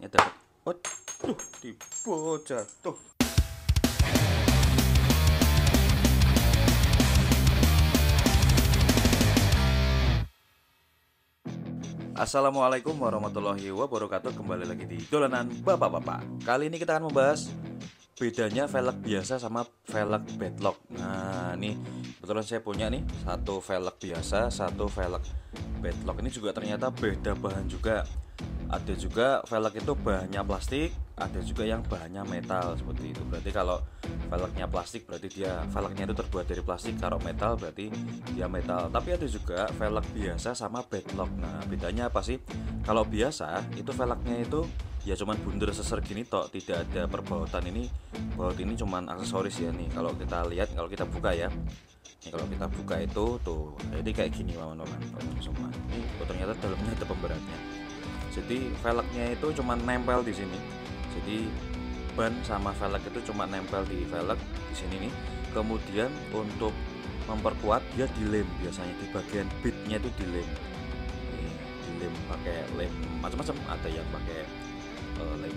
Ini dapat. Waduh, dibo jatuh. Assalamualaikum warahmatullahi wabarakatuh. Kembali lagi di dolanan bapak-bapak. Kali ini kita akan membahas bedanya velg biasa sama velg bedlock. Nah, ini kebetulan saya punya nih satu velg biasa, satu velg bedlock. Ini juga ternyata beda bahan juga. Ada juga velg itu bahannya plastik, ada juga yang bahannya metal seperti itu. Berarti kalau velgnya plastik berarti dia velgnya itu terbuat dari plastik, kalau metal berarti dia metal. Tapi ada juga velg biasa sama bedlock. Nah, bedanya apa sih? Kalau biasa itu velgnya itu ya cuman bundar seser gini tok, tidak ada perbautan. Ini baut ini cuman aksesoris ya nih. Kalau kita lihat, kalau kita buka ya. Ini kalau kita buka itu tuh, jadi kayak gini teman-teman semua. Ini ternyata dalamnya ada pemberatnya. Jadi velgnya itu cuma nempel di sini. Jadi ban sama velg itu cuma nempel di velg di sini nih. Kemudian untuk memperkuat dia dilem, biasanya di bagian bitnya itu dilem. Ini dilem pakai lem macam-macam. Ada yang pakai lem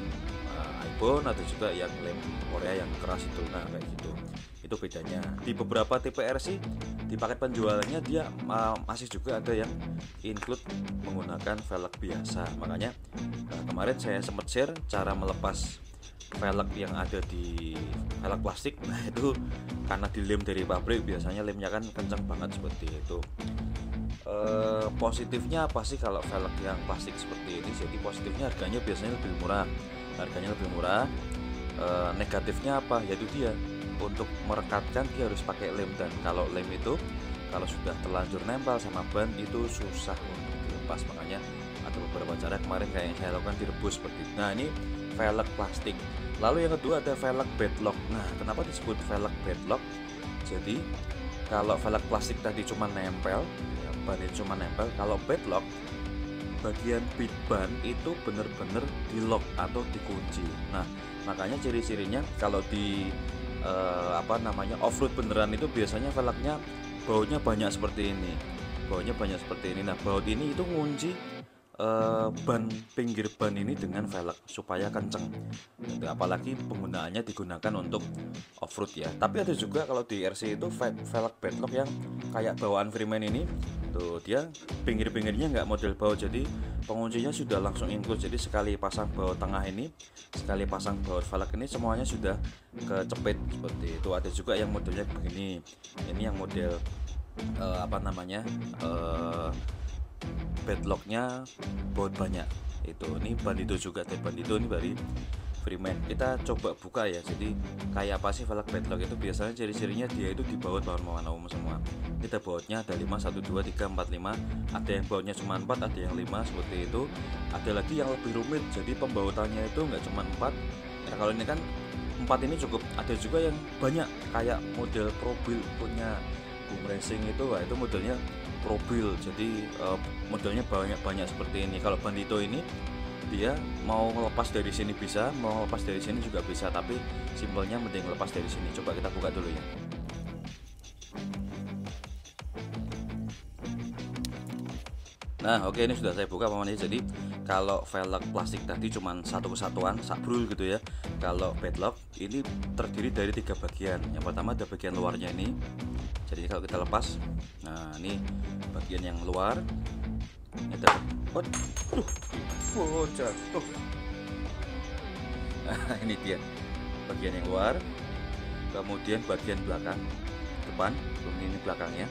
iPhone, ada juga yang lem Korea yang keras itu. Nah kayak gitu. Itu bedanya. Di beberapa tipe RC di paket penjualannya dia masih juga ada yang include menggunakan velg biasa. Makanya kemarin saya sempat share cara melepas velg yang ada di velg plastik. Nah itu karena dilem dari pabrik, biasanya lemnya kan kencang banget seperti itu. Positifnya apa sih kalau velg yang plastik seperti ini? Jadi positifnya harganya biasanya lebih murah. Negatifnya apa? Yaitu dia untuk merekatkan dia harus pakai lem, dan kalau lem itu kalau sudah terlanjur nempel sama ban itu susah untuk dilepas. Makanya ada beberapa cara kemarin kayak yang saya lakukan, direbus seperti itu. Nah ini velg plastik. Lalu yang kedua ada velg bedlock. Nah kenapa disebut velg bedlock? Jadi kalau velg plastik tadi cuma nempel ya, ban itu cuma nempel. Kalau bedlock bagian bit ban itu benar-benar di lock atau dikunci. Nah makanya ciri-cirinya kalau di off-road beneran itu biasanya velgnya bautnya banyak seperti ini. Nah baut ini itu ngunci ban, pinggir ban ini dengan velg supaya kenceng. Apalagi penggunaannya digunakan untuk off-road ya. Tapi ada juga kalau di RC itu velg bedlock yang kayak bawaan Freeman ini tuh, dia pinggir-pinggirnya nggak model baut, jadi penguncinya sudah langsung include. Jadi sekali pasang baut tengah ini, sekali pasang baut velg ini, semuanya sudah kecepit seperti itu. Ada juga yang modelnya begini. Ini yang model bedlocknya baut banyak itu. Ini Bandito juga, dari Bandito ini dari Freeman. Kita coba buka ya. Jadi kayak apa sih velg bedlock itu? Biasanya ciri-cirinya dia itu di baut bahan umum semua. Kita bautnya ada 5, 1, 2, 3, 4, 5. Ada yang bautnya cuma 4, ada yang 5 seperti itu. Ada lagi yang lebih rumit, jadi pembautannya itu nggak cuma 4. Nah kalau ini kan 4 ini cukup. Ada juga yang banyak kayak model Probil punya Boom Racing itu. Wah, itu modelnya Probil, jadi modelnya banyak seperti ini. Kalau Bandito ini dia mau lepas dari sini bisa, mau lepas dari sini juga bisa, tapi simpelnya mending lepas dari sini. Coba kita buka dulu ya. Nah oke, ini sudah saya buka pamannya. Jadi kalau velg plastik tadi cuma satu kesatuan sabrul gitu ya. Kalau bedlock ini terdiri dari 3 bagian. Yang pertama ada bagian luarnya ini. Jadi kalau kita lepas, nah ini bagian yang luar. Ini ada, jatuh. Nah ini dia bagian yang luar. Kemudian bagian belakang, depan, ini belakangnya.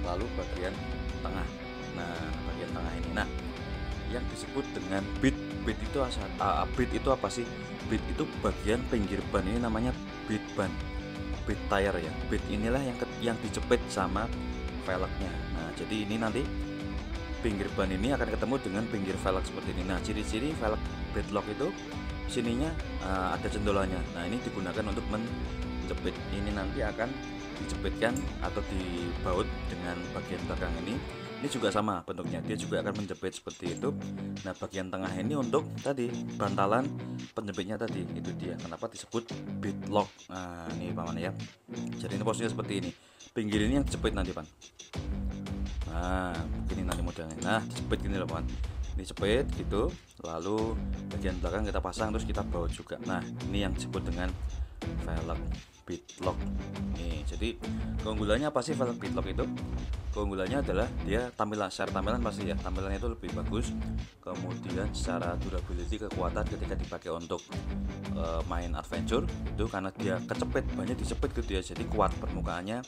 Lalu bagian tengah. Nah bagian tengah ini, nah yang disebut dengan bit itu apa sih? Bit itu bagian pinggir ban, ini namanya bit ban, bit tire ya. Bit inilah yang dijepit sama velgnya. Nah jadi ini nanti pinggir ban ini akan ketemu dengan pinggir velg seperti ini. Nah ciri-ciri velg bedlock itu sininya ada cendolannya. Nah ini digunakan untuk menjepit. Ini nanti akan dijepitkan atau dibaut dengan bagian belakang ini. Ini juga sama bentuknya, dia juga akan menjepit seperti itu. Nah bagian tengah ini untuk tadi bantalan penjepitnya tadi, itu dia kenapa disebut bit lock. Nah ini paman ya, jadi ini posisinya seperti ini. Pinggir ini yang dijepit nanti pan. Nah, begini nanti modelnya. Nah, dijepit gini loh kawan. Ini jepit gitu, lalu bagian belakang kita pasang, terus kita baut juga. Nah, ini yang disebut dengan velg beadlock. Nih, jadi keunggulannya apa sih velg beadlock itu? Keunggulannya adalah dia secara tampilan pasti ya, tampilannya itu lebih bagus. Kemudian secara durability, kekuatan ketika dipakai untuk main adventure itu, karena dia kecepit, banyak dicepit gitu ya, jadi kuat permukaannya,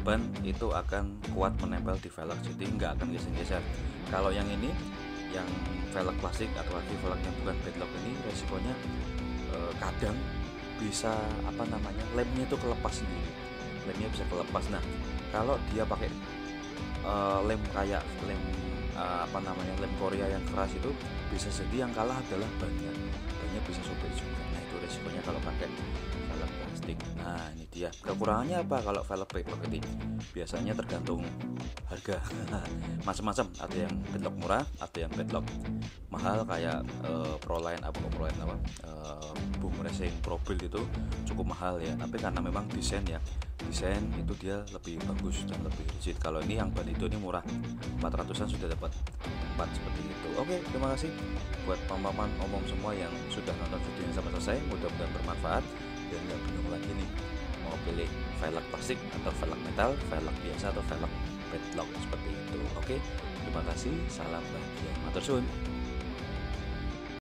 ban itu akan kuat menempel di velg, jadi nggak akan geser-geser. Kalau yang ini, yang velg plastik atau lagi velg yang bukan beadlock ini, resikonya kadang bisa lemnya itu kelepas sendiri, lemnya bisa kelepas. Nah, kalau dia pakai lem kayak lem Korea yang keras itu, bisa jadi yang kalah adalah bannya bisa sobek juga. Nah, itu resikonya kalau pakai velg plastik. Nah, ini dia kekurangannya apa kalau velg beadlock ini. Biasanya tergantung harga. Macam-macam, ada yang beadlock murah, ada yang beadlock mahal kayak Proline Boom Racing Pro Build itu cukup mahal ya, tapi karena memang desain itu dia lebih bagus dan lebih rigid. Kalau ini yang ban itu ini murah, 400-an sudah dapat tempat seperti itu. Oke, terima kasih buat paman omong semua yang sudah nonton videonya sampai selesai. Mudah-mudahan bermanfaat dan nggak bingung lagi nih mau pilih velg plastik atau velg metal, velg biasa atau velg beadlock seperti itu. Oke, terima kasih, salam bahagia, matur suwun.